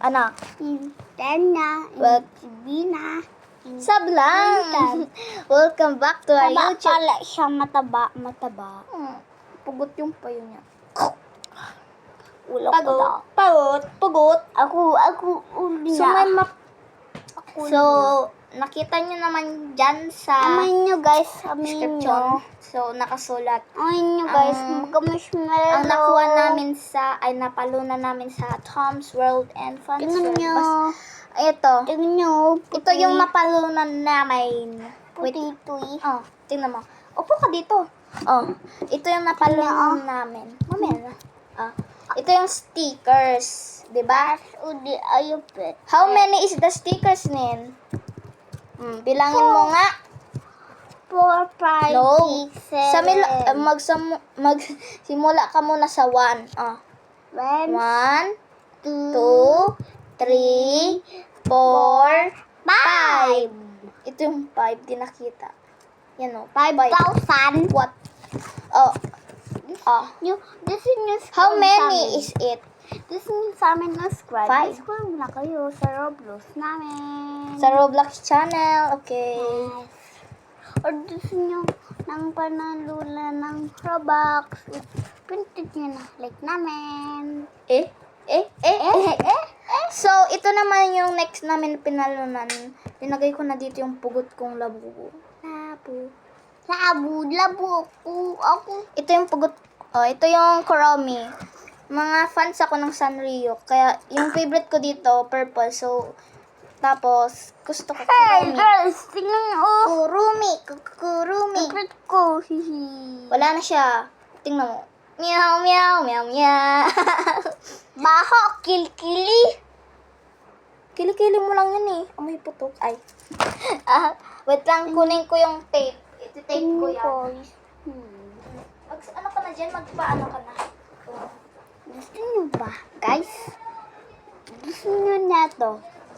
Anak. Tanya. Well, Bina. sablang. Welcome back to our Taba YouTube. pala siya, mataba. Pugot yung payo niya. Ulo ko daw. Pugot. Ako, uli So, na. may map. Ako So, na. nakita nyo naman dyan sa Amin nyo guys, amin description. nyo. So, nakasulat. Amin nyo guys, magka-marshmallow. Ang nakuha namin napalunan namin sa Tom's World and Fun Tingnan nyo. Ito. Tingnan nyo. Ito yung napalunan namin. Wait. Puti-tuy. Oh, tingnan mo. Upo ka dito. Oh, ito yung napalunan namin. Mamaya na. Ito yung stickers. Diba? Udi, ayupit. How many is the stickers, Nin? Bilangin mo nga. 4, 5, No. 6, 7. Magsimula ka muna sa 1. 1, 1, 2, 2, 3, 4, 5. 5. Ito yung 5, di nakita. Yan o. 5,000. What? This is news. How many is it? This is sa amin na subscribe. 5. Subscribe na kayo sa Roblox namin. Sa Roblox channel. Okay. Or gusto nyo ng panalula ng Robux. Pintit nyo na like namin. So, ito naman yung next namin pinalunan. Tinagay ko na dito yung pugot kong labubo. Labo ako. Ito yung pugot. Ito yung Kuromi. Mga fans ako ng Sanrio. Kaya, yung favorite ko dito, purple. So, tapos, gusto ko Hey Kuromi. guys, tingnan nyo. Kurumi. Favorite ko. Hihi. Wala na siya. Tingnan mo. Meow, meow, meow, meow. Baho, kilkili. Kilikili mo lang yun eh. Amoy putok. Ay. Wait lang, kunin ko yung tape. Iti-tape ko yan. Ano ka na dyan? Magpaano ka na? Gusto nyo ba, guys? Gusto nyo na to?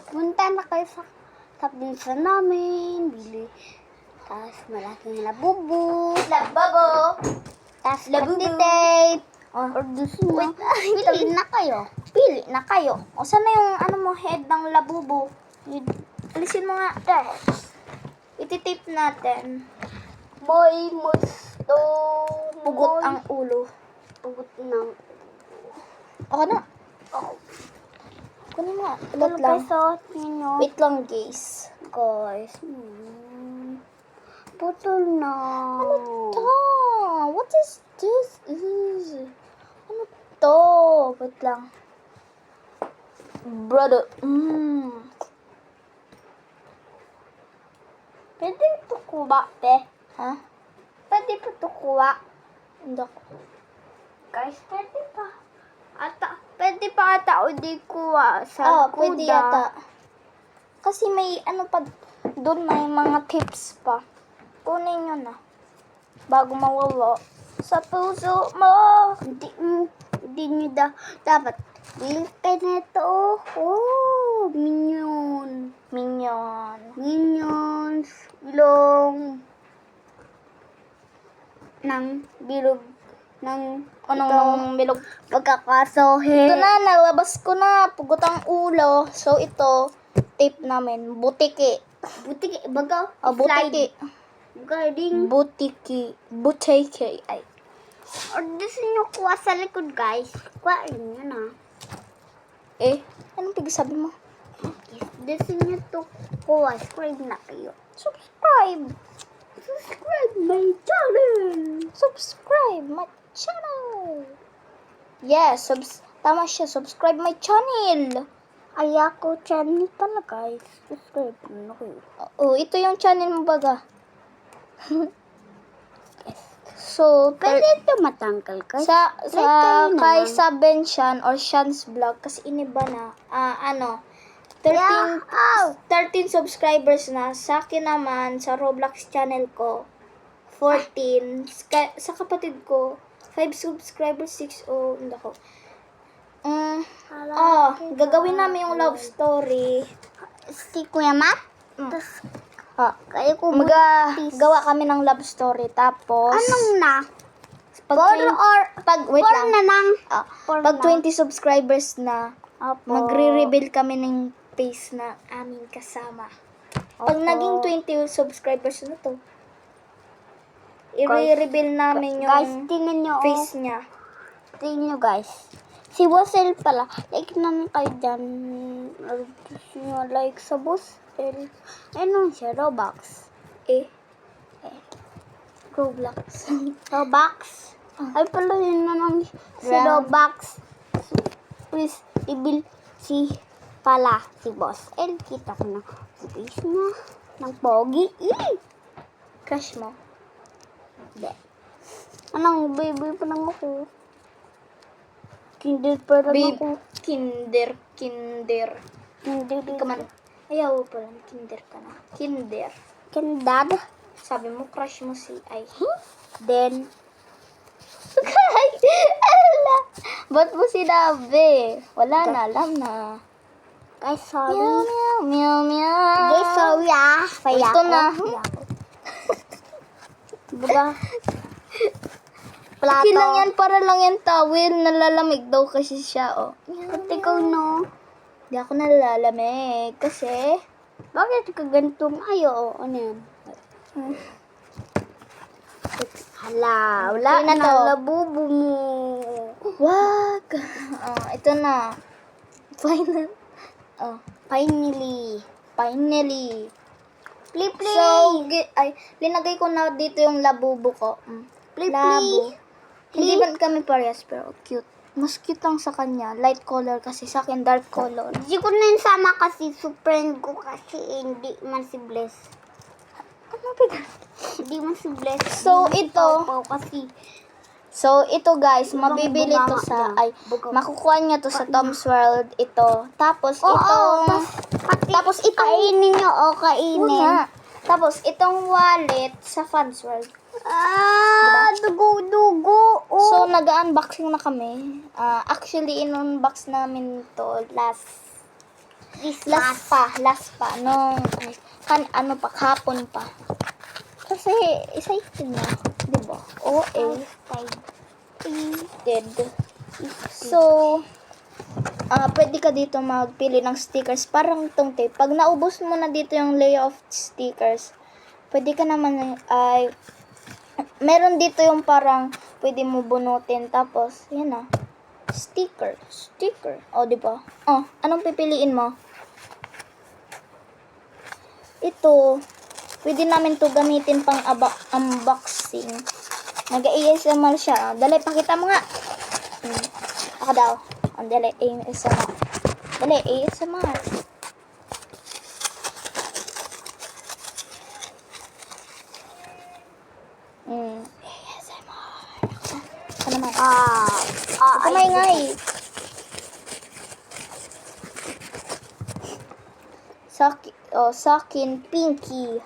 Punta na kayo sa pinsa namin. Bili. Tapos malaking labubo. Lababo. Tapos Labubo. tape. Oh. Or gusto nyo, Wait, pili na kayo. Pili na kayo. O, saan na yung head ng labubo? Alisin mo nga. Iti-tape natin. Boy, musto. Pugot ang ulo. Pugot ng. Ako na. Kunin mo nga. Wait Wait lang. Nyo. Wait lang, guys. Guys. Putol na. What is this? Ano to? Wait lang. Brother. Pwede ito kuha, te. Ha? Pwede pa ito kuha. Hindi ako. Guys, pwede pa. Pwede pa ata o di kuha sa kuda. Pwede yata. Kasi may doon may mga tips pa. Kunin nyo na. Bago mawala. Sa puso mo. Hindi nyo dapat. Bilhin kayo na ito. Oh, minion. Minions. Bilog. Anong bilog? Pagkakasohe. Ito na, nalabas ko na. Pugot ang ulo. So, ito, tape namin. Butiki. Butiki. Baga. Butiki. Guarding. Butiki. Ay. Or gusto nyo kuha sa likod, guys. Kuhain nyo na. Anong pagsasabi mo? Gusto nyo to kuha. Subscribe na kayo. Subscribe my channel. Yes, tama siya. Subscribe my channel. Ay, ako channel pala, guys. Subscribe na kayo. Ito yung channel mo baga. So, Pwede ito matanggal, guys. kay Saben Shan or Shan's Vlog kasi iniba na. 13 subscribers na. Sa akin naman, sa Roblox channel ko, 14. Sa kapatid ko, 5 subscribers, 6. Hindi ko. Gagawin namin yung love story. Si Kuya Matt? Kayo ko Gawa kami ng love story. Tapos, anong na? wait lang. na lang. Pag 20 subscribers na, Opo. Magre-reveal kami ng face na aming kasama. Pag Opo. naging 20 subscribers na to, i-reveal namin yung Guys, tingnan nyo. face niya. Tingnan nyo, guys. Si Bossel pala. Like naman kayo dyan. Gusto nyo like sa Bossel. Ano siya? Robux. Roblox. Robux. Ay pala yun naman si Round. Robux. Please, ibil si pala si Bossel. Kita ko na face niya. Ng pogi. Crush mo. Hindi. Anong baby pa lang ako. Kinder pa lang Babe, ako. kinder. Kinder. Ikaw man. Ayaw pa lang, kinder ka na. Kinder. Kindad. Sabi mo, crush mo si Ay. Then, Ay, ala. Ba't mo sinabi? Wala na, alam na. guys, sorry. Meow, meow, meow, meow. Guys, sorry ah. Paya Ito ako. na. Paya ako. Diba? Plato. Okay lang yan, para lang yan towel. Nalalamig daw kasi siya, oh. At ikaw, no? Hindi ako nalalamig kasi Bakit ka ganitong ayo? Ano yan? Hala, wala Okay na na to. labubo mo. wag. Ito na. Final. Oh, Finally. finally. Play, play. So, linagay ko na dito yung labubo ko. Play, Labo. play. Hindi ba kami parehas pero cute. Mas cute lang sa kanya. Light color kasi sa akin dark color. Hindi ko na yun sama kasi friend ko kasi hindi man si Bless. Ano ba? Hindi man si Bless. So, Hindi man si ito. Pau kasi So, ito guys, Bukang mabibili to bumama sa, dyan. ay, Bukang- makukuha niya to sa Tom's World, ito. Tapos, Oo, itong, tapos itong kainin nyo o kainin. Una. Tapos, itong wallet sa Fans World. Dugo-dugo. Oh. So, nag-unboxing na kami. Actually, in-unbox namin to last pa. Nung, kahapon pa. Kasi, excited na. Diba? Excited. So, pwede ka dito magpili ng stickers. Parang itong tape. Pag naubos mo na dito yung layer of stickers, pwede ka naman, meron dito yung parang pwede mo bunutin. Tapos, yan na. Sticker. O, diba? Anong pipiliin mo? Ito. Pwede namin to gamitin pang unboxing. Nag-ASMR siya. Dali, pakita mo nga. Ako daw. Dali, ASMR. Dali, ASMR. ASMR. Ako naman. Kumay-ngay. Sa akin, pinky.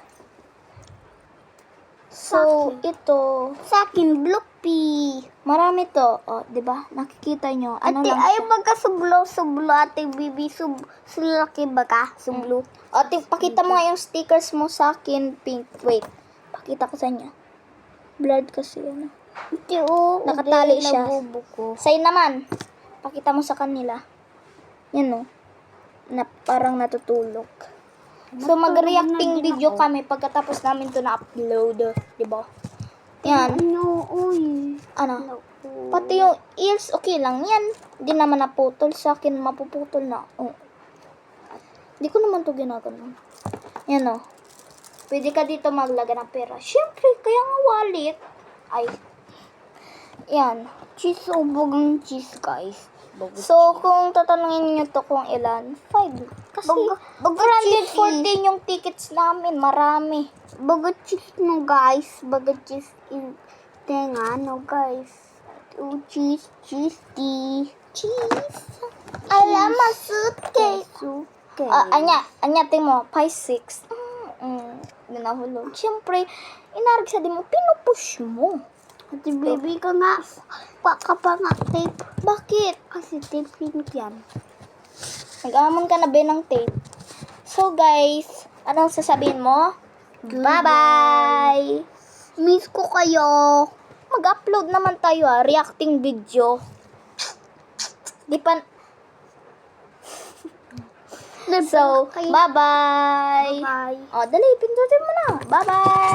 So, ito, Sa akin, Bloopy. marami to. Di ba? Nakikita nyo. Ano Ate, lang ay siya. baga sublo, ate, bibi, sulaki baga, sublo. Pakita mo nga yung stickers mo sa akin, pink. Wait. Pakita ko sa inyo. Blurred kasi, ano. Ate, Nakatali siya. Nabubo ko. Sa'yo naman. Pakita mo sa kanila. Yan, na parang natutulog. So, mag-reacting video kami pagkatapos namin to na-upload. Diba? Yan. Ano, uy. Ano? Pati yung ears, okay lang yan. Hindi naman naputol. Sa akin, mapuputol na. Hindi ko naman to ginagano. Yan, Pwede ka dito maglaga ng pera. Siyempre, kaya nga wallet. Ay. Yan. Cheese, ubogang cheese, guys. So, kung tatanungin nyo to kung ilan, 5. Kasi, 414 yung tickets namin. Marami. Baga cheese no, guys. Baga cheese in tenga, no, guys. Cheese, tea. Cheese. Alam, masuke. Suke. Anya, ting mo, 5-6. Ginahulog. Siyempre, inarag sa di mo, pinupush mo. Ate, baby ka nga. Paka pa nga tape. Bakit? Kasi tape pink yan. Nag-amon ka na ba ng tape? So, guys, anong sasabihin mo? Bye-bye! Miss ko kayo. Mag-upload naman tayo, reacting video. Di pa, Subscribe So, kayo. bye-bye. Bye. O, dali, pindutin mo na. Bye-bye.